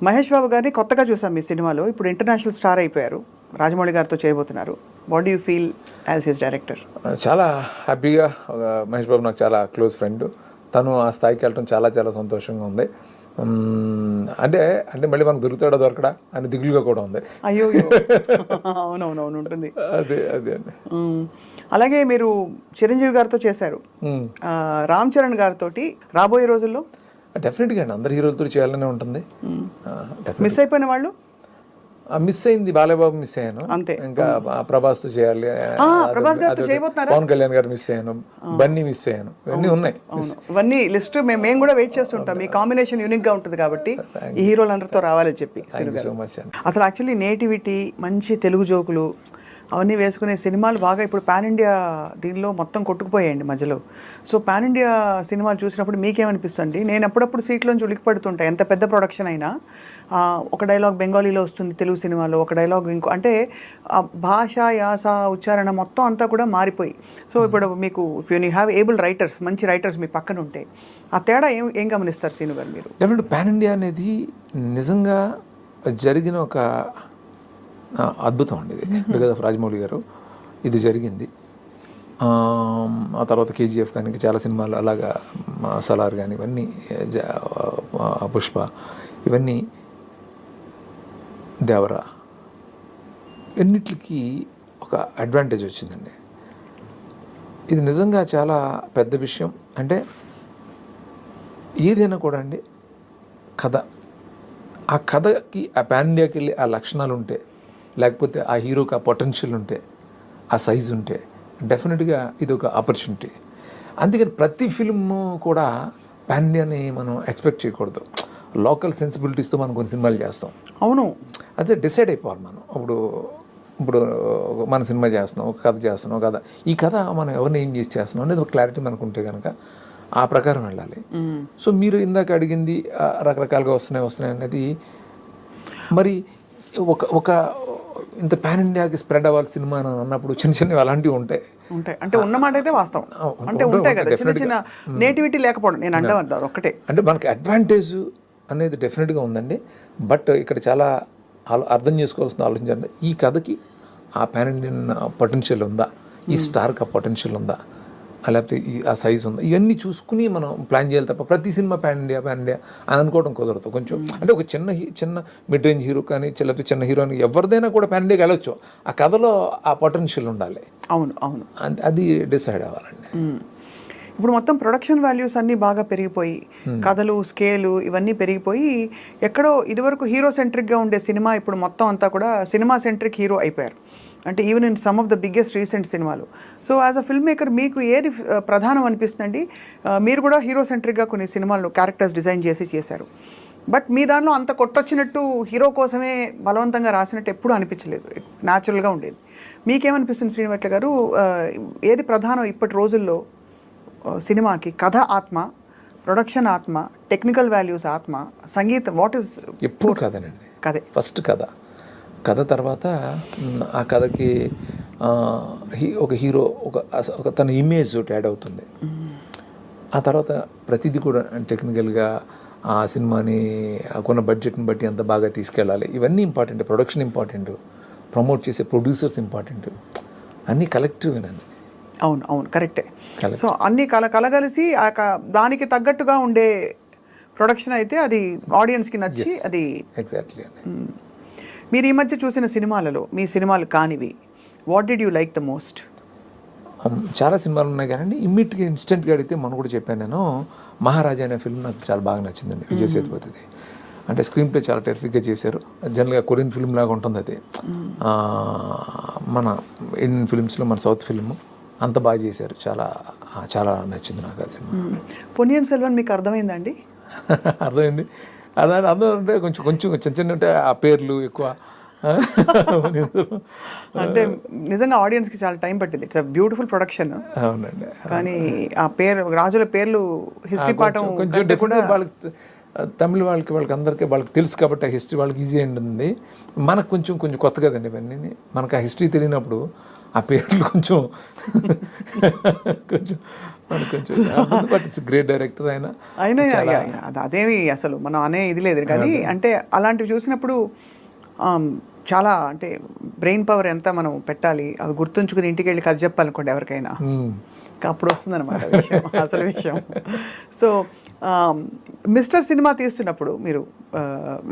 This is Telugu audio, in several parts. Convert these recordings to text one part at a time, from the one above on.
మహేష్ బాబు గారిని కొత్తగా చూసాం మీ సినిమాలో. ఇప్పుడు ఇంటర్నేషనల్ స్టార్ అయిపోయారు. రాజమౌళి గారితో చేయబోతున్నారు. What do you feel as his director? చాలా హ్యాపీగా. మహేష్ బాబు నాకు చాలా క్లోజ్ ఫ్రెండ్. తను ఆ స్థాయికి వెళ్ళడం చాలా చాలా సంతోషంగా ఉంది. అంటే అంటే మళ్ళీ మనకు దొరుకుతాడా దొరకడా అని దిగులుగా కూడా ఉంది. అయ్యో అవునవునవును ఉంటుంది. అదే అదే అండి. అలాగే మీరు చిరంజీవి గారితో చేశారు, రామ్ చరణ్ గారితో. రాబోయే రోజుల్లో డెఫినెట్గా అండి అందరు హీరోలతో చేయాలనే ఉంటుంది. మిస్ అయిపోయిన వాళ్ళు? మిస్ అయింది బాలయ్యబాబు, మిస్ అయ్యాను అంతే. ఇంకా ప్రభాస్తో చేయాలి, ప్రభాస్ గారితో చేయబోతున్నారా? పవన్ కళ్యాణ్ గారు మిస్ అయ్యాను, బన్నీ మిస్ అయ్యాను, ఇవన్నీ ఉన్నాయి. ఇవన్నీ లిస్ట్ మేము కూడా వెయిట్ చేస్తుంటాం. మీ కాంబినేషన్ యూనిక్ గా ఉంటుంది కాబట్టి ఈ హీరోలందరితో రావాలని చెప్పి. సో మచ్ అండి. అసలు యాక్చువల్లీ నేటివిటీ, మంచి తెలుగు జోకులు అవన్నీ వేసుకునే సినిమాలు బాగా ఇప్పుడు పాన్ ఇండియా దీనిలో మొత్తం కొట్టుకుపోయాయండి మధ్యలో. సో పాన్ ఇండియా సినిమాలు చూసినప్పుడు మీకేమనిపిస్తుంది? నేను అప్పుడప్పుడు సీట్లోంచి ఉలికిపడుతుంటాయి. ఎంత పెద్ద ప్రొడక్షన్ అయినా ఒక డైలాగ్ బెంగాలీలో వస్తుంది తెలుగు సినిమాలో, ఒక డైలాగ్ ఇంకో, అంటే భాష, యాస, ఉచ్చారణ మొత్తం అంతా కూడా మారిపోయి. సో ఇప్పుడు మీకు యూ హ్యావ్ ఏబుల్ రైటర్స్, మంచి రైటర్స్ మీ పక్కన ఉంటే ఆ తేడా ఏం గమనిస్తారు సీను గారు మీరు? డెఫినెట్ పాన్ ఇండియా అనేది నిజంగా జరిగిన ఒక అద్భుతం అండి ఇది. బికాజ్ ఆఫ్ రాజమౌళి గారు ఇది జరిగింది. ఆ తర్వాత కేజీఎఫ్ కానీ చాలా సినిమాలు అలాగా, సలార్ కానీ ఇవన్నీ, పుష్ప ఇవన్నీ, దేవరా, ఎన్నిటికి ఒక అడ్వాంటేజ్ వచ్చిందండి. ఇది నిజంగా చాలా పెద్ద విషయం. అంటే ఏదైనా కూడా అండి కథ, ఆ కథకి ఆ పాన్ ఇండియాకి వెళ్ళి ఆ లక్షణాలు ఉంటే, లేకపోతే ఆ హీరోకి ఆ పొటెన్షియల్ ఉంటే, ఆ సైజు ఉంటే డెఫినెట్గా ఇది ఒక ఆపర్చునిటీ. అందుకని ప్రతి ఫిల్మ్ కూడా పాన్ ఇండియాని మనం ఎక్స్పెక్ట్ చేయకూడదు. లోకల్ సెన్సిబిలిటీస్తో మనం కొన్ని సినిమాలు చేస్తాం. అవును, అదే డిసైడ్ అయిపోవాలి మనం. ఇప్పుడు మన సినిమా చేస్తున్నాం, ఒక కథ చేస్తున్నాం, ఒక కథ, ఈ కథ మనం ఎవరిని ఏం చేసి చేస్తున్నాం అనేది ఒక క్లారిటీ మనకు ఉంటే కనుక ఆ ప్రకారం వెళ్ళాలి. సో మీరు ఇందాక అడిగింది రకరకాలుగా వస్తున్నాయి అనేది, మరి ఒక ఇంత పాన్ ఇండియాకి స్ప్రెడ్ అవ్వాలి సినిమా అని అన్నప్పుడు చిన్న చిన్నవి అలాంటివి ఉంటాయి. అంటే ఉన్నమాట అయితే వాస్తవం, అంటే ఉంటాయి కదా చిన్న చిన్న నేటివిటీ లేకపోవడం. నేను అంటే ఒక్కటే, అంటే మనకి అడ్వాంటేజ్ అనేది డెఫినెట్గా ఉందండి. బట్ ఇక్కడ చాలా అర్థం చేసుకోవాల్సిన ఆలోచించండి, ఈ కథకి ఆ పాన్ ఇండియన్ పొటెన్షియల్ ఉందా, ఈ స్టార్కి ఆ పొటెన్షియల్ ఉందా, లేకపోతే ఆ సైజ్ ఉందా, ఇవన్నీ చూసుకుని మనం ప్లాన్ చేయాలి తప్ప ప్రతి సినిమా పాన్ ఇండియా అని అనుకోవడం కుదరదు. కొంచెం అంటే ఒక చిన్న మిడ్ రేంజ్ హీరో కానీ, లేకపోతే చిన్న హీరోని ఎవరిదైనా కూడా పాన్ ఇండియాకి వెళ్ళొచ్చు. ఆ కథలో ఆ పొటెన్షియల్ ఉండాలి. అవును, అది డిసైడ్ అవ్వాలండి. ఇప్పుడు మొత్తం ప్రొడక్షన్ వాల్యూస్ అన్నీ బాగా పెరిగిపోయి, కథలు, స్కేలు ఇవన్నీ పెరిగిపోయి, ఎక్కడో ఇదివరకు హీరో సెంట్రిక్గా ఉండే సినిమా ఇప్పుడు మొత్తం అంతా కూడా సినిమా సెంట్రిక్ హీరో అయిపోయారు. అంటే even in some of the biggest recent సినిమాలు. So as a film maker మీకు ఏది ప్రధానం అనిపిస్తుందండి? మీరు కూడా హీరో సెంట్రిక్గా కొన్ని సినిమాలు క్యారెక్టర్స్ డిజైన్ చేశారు. బట్ మీ దానిలో అంత కొట్టొచ్చినట్టు హీరో కోసమే బలవంతంగా రాసినట్టు ఎప్పుడూ అనిపించలేదు, న్యాచురల్గా ఉండేది. మీకేమనిపిస్తుంది శ్రీనివట్ల గారు? ఏది ప్రధానం ఇప్పటి రోజుల్లో సినిమాకి? కథ ఆత్మ, ప్రొడక్షన్ ఆత్మ, టెక్నికల్ వాల్యూస్ ఆత్మ, సంగీతం, వాట్ ఈస్? ఎప్పుడు కథనండి. కథే ఫస్ట్ కథ తర్వాత ఆ కథకి ఒక హీరో ఒక తన ఇమేజ్ ఒకటి యాడ్ అవుతుంది. ఆ తర్వాత ప్రతిదీ కూడా టెక్నికల్గా ఆ సినిమాని కొన్న బడ్జెట్ని బట్టి అంత బాగా తీసుకెళ్ళాలి. ఇవన్నీ ఇంపార్టెంట్. ప్రొడక్షన్ ఇంపార్టెంట్, ప్రమోట్ చేసే ప్రొడ్యూసర్స్ ఇంపార్టెంట్, అన్నీ కలెక్టివ్గానండి. అవును కరెక్టే. సో అన్నీ కలగలిసి దానికి తగ్గట్టుగా ఉండే ప్రొడక్షన్ అయితే అది ఆడియన్స్కి నచ్చి అది. ఎగ్జాక్ట్లీ అండి. మీరు ఈ మధ్య చూసిన సినిమాలలో మీ సినిమాలు కానివి, what did you like the most? చాలా సినిమాలు ఉన్నాయి కానీ ఇమ్మీడియట్గా ఇన్స్టెంట్గా అడిగితే మనం కూడా చెప్పాను నేను, మహారాజా అనే ఫిల్మ్ నాకు చాలా బాగా నచ్చిందండి. విజయ్ సేతుపతిది. అంటే స్క్రీన్ ప్లే చాలా టెరిఫిక్గా చేశారు. జనరల్గా కొరియన్ ఫిల్మ్ లాగా ఉంటుంది అది. మన ఇండియన్ ఫిల్మ్స్లో మన సౌత్ ఫిల్మ్ అంత బాగా చేశారు. చాలా నచ్చింది నాకు ఆ సినిమా. పొన్నియిన్ సెల్వన్ మీకు అర్థమైందండి? అర్థమైంది. అర్థం అంటే కొంచెం చిన్న ఉంటే ఆ పేర్లు ఎక్కువ. అంటే నిజంగా ఆడియన్స్కి చాలా టైం పట్టింది. It's beautiful production. అవునండి. కానీ ఆ రాజుల పేర్లు, హిస్టరీ పాఠం కొంచెం డెఫినెట్గా వాళ్ళకి, తమిళ వాళ్ళకి అందరికీ వాళ్ళకి తెలుసు కాబట్టి ఆ హిస్టరీ వాళ్ళకి ఈజీ అయింది. మనకు కొంచెం కొత్త కదండి ఇవన్నీ. మనకు ఆ హిస్టరీ తెలియనప్పుడు ఆ పేర్లు కొంచెం కొంచెం మనకు కొంచెం బట్ ఇట్స్ గ్రేట్ డైరెక్టర్ ఆయన. అయినా అదేమి అసలు మనం అనే ఇది లేదు కానీ అంటే అలాంటివి చూసినప్పుడు చాలా అంటే బ్రెయిన్ పవర్ ఎంత మనం పెట్టాలి అవి గుర్తుంచుకుని ఇంటికి వెళ్ళి కథ చెప్పాలనుకోండి ఎవరికైనా, అప్పుడు వస్తుందన్నమాట విషయం, అసలు విషయం. సో మిస్టర్ సినిమా తీస్తున్నప్పుడు మీరు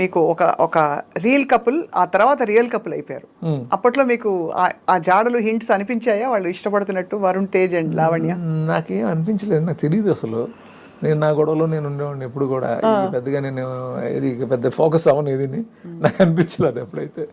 మీకు ఒక రియల్ కపుల్, ఆ తర్వాత రియల్ కపుల్ అయిపోయారు. అప్పట్లో మీకు ఆ జాడలు హింట్స్ అనిపించాయా వాళ్ళు ఇష్టపడుతున్నట్టు, వరుణ్ తేజ్ అండ్ లావణ్య? నాకేం అనిపించలేదు, నాకు తెలియదు అసలు. నేను నా గొడవలో నేను ఉండేవాడిని ఎప్పుడు కూడా, పెద్దగా నేను ఇది పెద్ద ఫోకస్ అవ్వను ఏది, నాకు అనిపించలేదు ఎప్పుడైతే.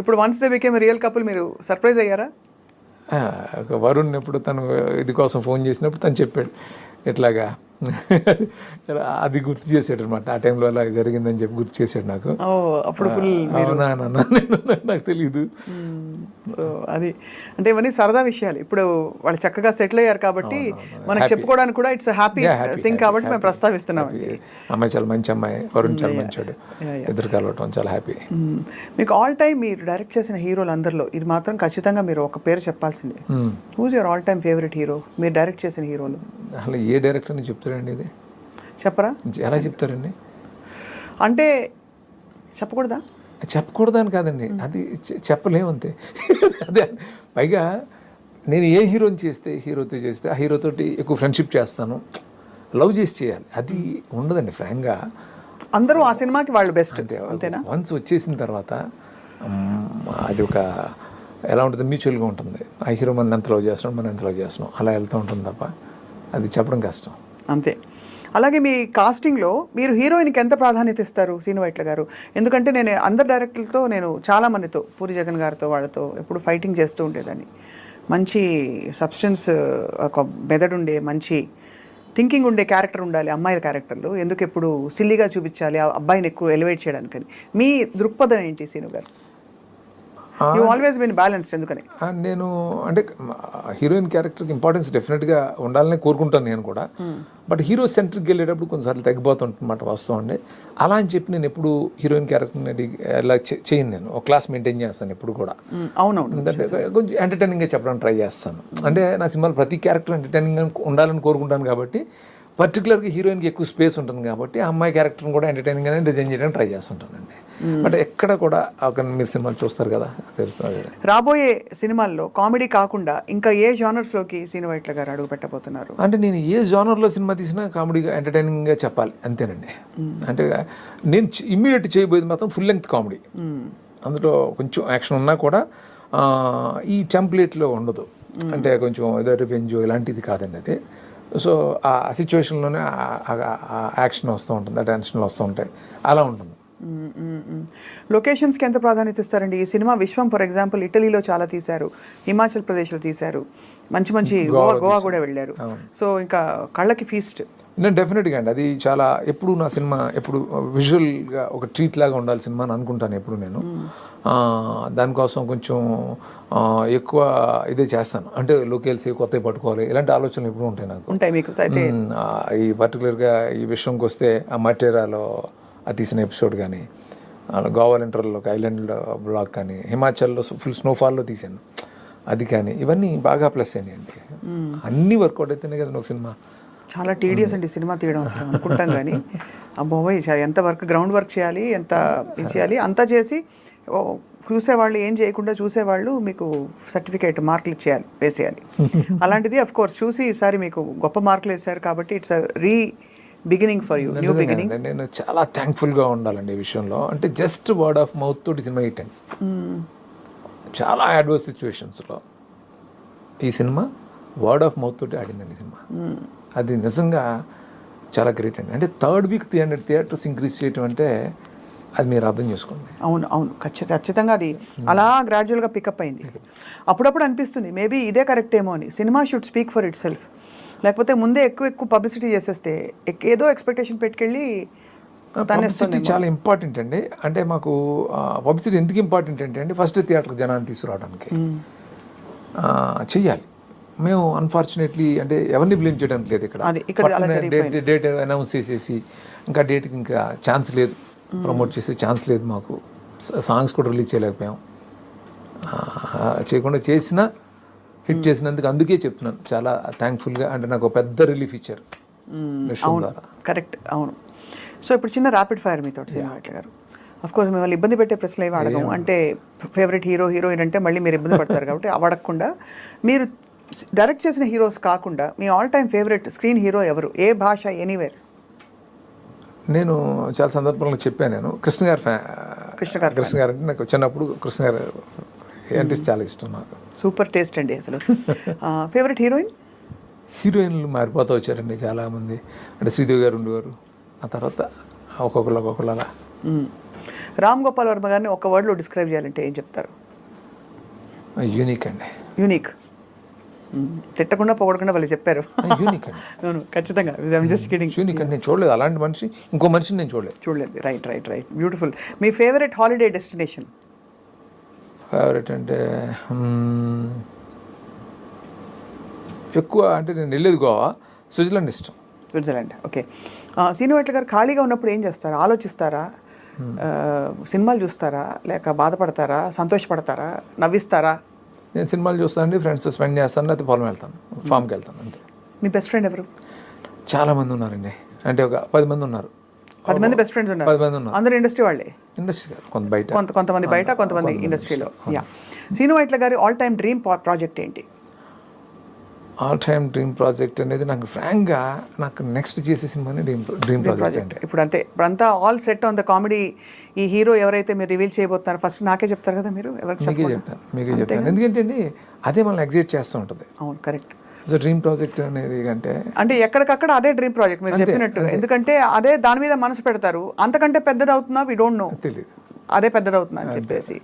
ఇప్పుడు once they became real couple మీరు సర్ప్రైజ్ అయ్యారా? వరుణ్ ఎప్పుడు తను ఇది కోసం ఫోన్ చేసినప్పుడు తను చెప్పాడు ఇట్లాగా, అది గుర్తు చేసాడు అనమాట. ఆ టైంలో అలా జరిగిందని చెప్పి గుర్తు చేశాడు నాకు. అప్పుడు అవునా నాకు తెలీదు. సో అది అంటే ఇవన్నీ సరదా విషయాలు. ఇప్పుడు వాళ్ళు చక్కగా సెటిల్ అయ్యారు కాబట్టి మనకు చెప్పుకోవడానికి కూడా ఇట్స్ హ్యాపీ థింగ్ కాబట్టి మేము ప్రస్తావిస్తున్నాం. అమ్మాయి చాలా మంచి అమ్మాయి, వరుణ్ చాలా మంచోడు, ఇద్దరు కలవటం చాలా హ్యాపీ. మీకు ఆల్ టైమ్ మీరు డైరెక్ట్ చేసిన హీరోలు అందరిలో ఇది మాత్రం ఖచ్చితంగా మీరు ఒక పేరు చెప్పాల్సిందే. Who's your all time favourite hero మీరు డైరెక్ట్ చేసిన హీరోలు? అసలు ఏ డైరెక్టర్ అని చెప్తారండి ఇది? చెప్పరా? ఎలా చెప్తారండి అంటే చెప్పకూడదా? చెప్పకూడదని కాదండి, అది చెప్పలేమంతే. అదే పైగా నేను ఏ హీరోని చేస్తే ఆ హీరోతోటి ఎక్కువ ఫ్రెండ్షిప్ చేస్తాను, లవ్ చేసి చేయాలి, అది ఉండదండి ఫ్రాంక్గా. అందరూ ఆ సినిమాకి వాళ్ళు బెస్ట్ అంతేనా? వన్స్ వచ్చేసిన తర్వాత అది ఒక ఎలా ఉంటుంది, మ్యూచువల్గా ఉంటుంది. ఆ హీరో మనం ఎంత లవ్ చేస్తున్నాం, మనం ఎంత లవ్ చేస్తున్నాం, అలా వెళ్తూ ఉంటుంది తప్ప అది చెప్పడం కష్టం. అంతే. అలాగే మీ కాస్టింగ్లో మీరు హీరోయిన్కి ఎంత ప్రాధాన్యత ఇస్తారు శ్రీను వైట్ల గారు? ఎందుకంటే నేను అందరు డైరెక్టర్లతో, నేను చాలామందితో, పూరి జగన్ గారితో వాళ్ళతో ఎప్పుడు ఫైటింగ్ చేస్తూ ఉండేదాన్ని. మంచి సబ్స్టెన్స్, ఒక మెదడుండే మంచి థింకింగ్ ఉండే క్యారెక్టర్ ఉండాలి అమ్మాయిల క్యారెక్టర్లు, ఎందుకు ఎప్పుడు సిల్లీగా చూపించాలి ఆ అబ్బాయిని ఎక్కువ ఎలివేట్ చేయడానికని. మీ దృక్పథం ఏంటి శ్రీను గారు? యూ ఆల్వేస్ బీన్ బ్యాలెన్స్డ్ ఎందుకని? నేను అంటే హీరోయిన్ క్యారెక్టర్కి ఇంపార్టెన్స్ డెఫినెట్గా ఉండాలని కోరుకుంటాను నేను కూడా. బట్ హీరో సెంట్రిక్ వెళ్ళేటప్పుడు కొన్నిసార్లు తగ్గిపోతుంటన్నమాట వాస్తవం అండి. అలా అని చెప్పి నేను ఎప్పుడు హీరోయిన్ క్యారెక్టర్ని ఎలా చేయను, నేను ఒక క్లాస్ మెయింటైన్ చేస్తాను ఎప్పుడు కూడా. అవునవును, ఎందుకంటే కొంచెం ఎంటర్టైనింగ్గా చెప్పడానికి ట్రై చేస్తాను. అంటే నా సినిమాలో ప్రతి క్యారెక్టర్ ఎంటర్టైనింగ్గా ఉండాలని కోరుకుంటాను కాబట్టి, పర్టికులర్గా హీరోయిన్కి ఎక్కువ స్పేస్ ఉంటుంది కాబట్టి ఆ అమ్మాయి క్యారెక్టర్ని కూడా ఎంటర్టైనింగ్గానే డిజైన్ చేయడానికి ట్రై చేస్తుంటానండి. బట్ ఎక్కడ కూడా ఒక మీరు సినిమాలు చూస్తారు కదా తెలుసు. రాబోయే సినిమాల్లో కామెడీ కాకుండా ఇంకా ఏ జానర్స్లోకి శ్రీను వైట్ల గారు అడుగు పెట్టబోతున్నారు? అంటే నేను ఏ జానర్లో సినిమా తీసినా కామెడీగా ఎంటర్టైనింగ్గా చెప్పాలి అంతేనండి. అంటే నేను ఇమ్మీడియట్ చేయబోయేది మాత్రం ఫుల్ లెంగ్త్ కామెడీ. అందులో కొంచెం యాక్షన్ ఉన్నా కూడా ఈ టెంప్లేట్లో ఉండదు. అంటే కొంచెం ఏదో రివెంజ్ ఇలాంటిది కాదండి అది. సో ఆ సిచ్యువేషన్లోనే యాక్షన్ వస్తూ ఉంటుంది, ఆ టెన్షన్లు వస్తూ ఉంటాయి, అలా ఉంటుంది. లొకేషన్స్కి ఎంత ప్రాధాన్యత ఇస్తారండి? ఈ సినిమా విశ్వం ఫర్ ఎగ్జాంపుల్ ఇటలీలో చాలా తీశారు, హిమాచల్ ప్రదేశ్లో తీశారు, మంచి మంచి గోవా కూడా వెళ్ళారు. సో ఇంకా కళ్ళకి ఫీస్ట్. నేను డెఫినెట్గా అండి, అది చాలా ఎప్పుడు నా సినిమా ఎప్పుడు విజువల్గా ఒక ట్రీట్ లాగా ఉండాలి సినిమా అని అనుకుంటాను ఎప్పుడు నేను. దానికోసం కొంచెం ఎక్కువ ఇదే చేస్తాను. అంటే లోకేల్స్ కొత్తవి పట్టుకోవాలి, ఇలాంటి ఆలోచనలు ఎప్పుడు ఉంటాయి నాకు. ఉంటాయి మీకు అయితే? ఈ పర్టికులర్గా ఈ విషయంకి వస్తే ఆ మటేరాలో అది తీసిన ఎపిసోడ్ కానీ, గోవా ఇంటర్లో ఒక ఐలాండ్ బ్లాక్ కానీ, హిమాచల్లో ఫుల్ స్నోఫాల్లో తీసాను అది కానీ, ఇవన్నీ బాగా ప్లస్ అయినాయండి. అన్నీ వర్కౌట్ అయితేనే కదా ఒక సినిమా. చాలా టీడియస్ అండి సినిమా తీయడం అసలు అనుకుంటాం కానీ అబ్బోయ్ ఎంత వర్క్, గ్రౌండ్ వర్క్ చేయాలి, ఎంత చేయాలి, అంతా చేసి చూసేవాళ్ళు ఏం చేయకుండా చూసేవాళ్ళు మీకు సర్టిఫికేట్ మార్కులు ఇచ్చేయాలి, వేసేయాలి. అలాంటిది అఫ్ కోర్స్ చూసి ఈసారి మీకు గొప్ప మార్కులు వేశారు కాబట్టి it's re beginning for you, new beginning. నేను చాలా థ్యాంక్ఫుల్గా ఉండాలండి ఈ విషయంలో. అంటే జస్ట్ వర్డ్ ఆఫ్ మౌత్ తోటి సినిమా హిట్ అయింది. చాలా అడ్వర్స్ సిచ్యువేషన్స్లో ఈ సినిమా వర్డ్ ఆఫ్ మౌత్ తోటి ఆడిందండి సినిమా. అది నిజంగా చాలా గ్రేట్ అండి. అంటే థర్డ్ వీక్ 300 థియేటర్స్ ఇంక్రీజ్ చేయటం అంటే అది మీరు అర్థం చేసుకోండి. అవును అవును, ఖచ్చితంగా అది అలా గ్రాడ్యువల్గా పికప్ అయింది. అప్పుడప్పుడు అనిపిస్తుంది మేబీ ఇదే కరెక్ట్ ఏమో అని. Cinema should speak for it self. లేకపోతే ముందే ఎక్కువ పబ్లిసిటీ చేసేస్తే ఏదో ఎక్స్పెక్టేషన్ పెట్టుకెళ్ళి పబ్లిసిటీ చాలా ఇంపార్టెంట్ అండి. అంటే మాకు పబ్లిసిటీ ఎందుకు ఇంపార్టెంట్ అంటే అండి, ఫస్ట్ థియేటర్కి జనాన్ని తీసుకురావడానికి చెయ్యాలి. మేము అన్ఫార్చునేట్లీ అంటే ఎవరిని బ్లేమ్ చేయడానికి లేదు ఇక్కడ. డేట్ అనౌన్స్ చేసేసి ఇంకా డేట్కి ఇంకా ఛాన్స్ లేదు, ప్రమోట్ చేసే ఛాన్స్ లేదు మాకు. సాంగ్స్ కూడా రిలీజ్ చేయలేకపోయాం. చేయకుండా చేసినా హిట్ చేసినందుకు అందుకే చెప్తున్నాను చాలా థ్యాంక్ఫుల్గా. అంటే నాకు ఒక పెద్ద రిలీఫ్ ఇచ్చారు విషయం ద్వారా. కరెక్ట్, అవును. సో ఇప్పుడు చిన్న ర్యాపిడ్ ఫైర్ మీతో శ్రీనివాట్ల గారు. అఫ్ కోర్స్ మిమ్మల్ని ఇబ్బంది పెట్టే ప్రశ్నలు ఏమి అడగము. అంటే ఫేవరెట్ హీరో హీరోయిన్ అంటే మళ్ళీ మీరు ఇబ్బంది పడతారు కాబట్టి అవి అడగకుండా, మీరు డైరెక్ట్ చేసిన హీరోస్ కాకుండా మీ all time favourite screen hero ఎవరు, ఏ భాష, ఎనీవేర్? నేను చాలా సందర్భంలో చెప్పాను, నేను కృష్ణ గారు కృష్ణ గారు అంటే నాకు చిన్నప్పుడు కృష్ణ గారు అంటే చాలా ఇష్టం నాకు. సూపర్ టేస్ట్ అండి అసలు. Favourite heroine? హీరోయిన్లు మారిపోతూ వచ్చారండి చాలామంది. అంటే శ్రీదేవి గారు ఉండేవారు, ఆ తర్వాత ఒక్కొక్కరు అలా. రామ్ గోపాల్ వర్మ గారిని ఒక వర్డ్లో డిస్క్రైబ్ చేయాలంటే ఏం చెప్తారు? యూనిక్ అండి. యూనిక్. తిట్టకుండా పొగడకుండా వాళ్ళు చెప్పారు. యూనిక్ అండి. అవును, ఖచ్చితంగా. Just kidding. యూనిక్ అండి. నేను చూడలేదు అలాంటి మనిషి, ఇంకో మనిషిని నేను చూడలేదు. రైట్. బ్యూటిఫుల్. మీ ఫేవరెట్ హాలిడే డెస్టినేషన్? ఫేవరెట్ అంటే ఎక్కువ అంటే నేను వెళ్ళేది గోవా, స్విట్జర్లాండ్ ఇష్టం. స్విట్జర్లాండ్. ఓకే. శ్రీనివాట్ల గారు ఖాళీగా ఉన్నప్పుడు ఏం చేస్తారు? ఆలోచిస్తారా, సినిమాలు చూస్తారా, లేక బాధపడతారా, సంతోషపడతారా, నవ్విస్తారా? నేను సినిమాలు చూస్తానండి, ఫ్రెండ్స్తో స్పెండ్ చేస్తాను, లేకపోతే పొలం వెళ్తాను, ఫామ్కి వెళ్తాను, అంతే. మీ బెస్ట్ ఫ్రెండ్ ఎవరు? చాలామంది ఉన్నారండి, అంటే ఒక 10 మంది ఉన్నారు. 10 మంది బెస్ట్ ఫ్రెండ్స్ ఉన్నారు. 10 మంది ఉన్నారు. అందరూ ఇండస్ట్రీ వాళ్ళే? ఇండస్ట్రీ కాదు, కొంతమంది బయట, కొంతమంది ఇండస్ట్రీలో. యా. శ్రీనివాట్ల గారి ఆల్ టైమ్ డ్రీమ్ ప్రాజెక్ట్ ఏంటి? ఆల్ టైమ్ డ్రీమ్ ప్రాజెక్ట్ అనేది నాకు ఫ్రాంక్గా నాకు నెక్స్ట్ చేసే సినిమాని డ్రీమ్ ప్రాజెక్ట్ అంటే. ఇప్పుడంతా all set on the comedy. ఈ హీరో ఎవరైతే మీరు రివీల్ చేయబోతున్నారు ఫస్ట్ నాకే చెప్తారు కదా మీరు? మీకే చెప్తాను ఎందుకంటే అండి అదే మనల్ని ఎగ్జైట్ చేస్తూ ఉంటుంది. అవును, కరెక్ట్. సో డ్రీమ్ ప్రాజెక్ట్ అనేది అంటే ఎక్కడికక్కడ అదే డ్రీమ్ ప్రాజెక్ట్ మీరు చెప్పినట్టు. ఎందుకంటే అదే దాని మీద మనసు పెడతారు. అంతకంటే పెద్దది అవుతుందా వి డోంట్ నో, తెలియదు, అదే పెద్దది అవుతుందా అని చెప్పేసి.